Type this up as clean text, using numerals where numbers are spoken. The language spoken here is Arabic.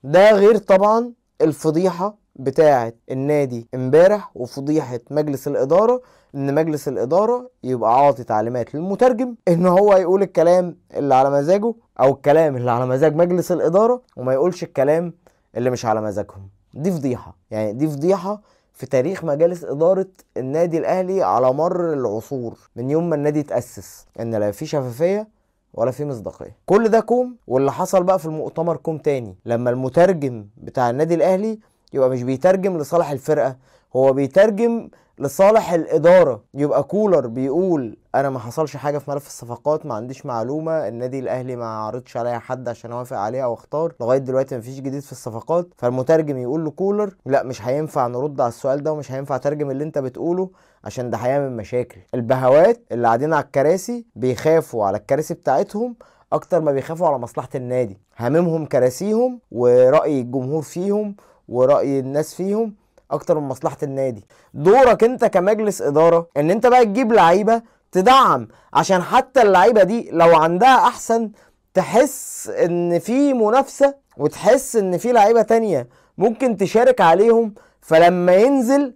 ده غير طبعا الفضيحة بتاعة النادي امبارح وفضيحة مجلس الإدارة، ان مجلس الإدارة يبقى عاطي تعليمات للمترجم ان هو يقول الكلام اللي على مزاجه او الكلام اللي على مزاج مجلس الإدارة، وما يقولش الكلام اللي مش على مزاجهم. دي فضيحة، يعني دي فضيحة في تاريخ مجالس إدارة النادي الأهلي على مر العصور من يوم ما النادي اتأسس، ان لا في شفافية ولا في مصداقيه. كل ده كوم، واللي حصل بقى في المؤتمر كوم تاني، لما المترجم بتاع النادي الاهلي يبقى مش بيترجم لصالح الفرقه، هو بيترجم لصالح الاداره. يبقى كولر بيقول انا ما حصلش حاجه في ملف الصفقات، ما عنديش معلومه، النادي الاهلي ما عرضش عليا حد عشان اوافق عليه او اختار، لغايه دلوقتي ما فيش جديد في الصفقات. فالمترجم يقول لكولر لا مش هينفع نرد على السؤال ده، ومش هينفع ترجم اللي انت بتقوله عشان ده هيعمل مشاكل. البهوات اللي قاعدين على الكراسي بيخافوا على الكراسي بتاعتهم اكتر ما بيخافوا على مصلحة النادي، هاممهم كراسيهم ورأي الجمهور فيهم ورأي الناس فيهم اكتر من مصلحة النادي. دورك انت كمجلس ادارة ان انت بقى تجيب لعيبة تدعم، عشان حتى اللعيبة دي لو عندها احسن تحس ان في منافسة، وتحس ان في لعيبة تانية ممكن تشارك عليهم، فلما ينزل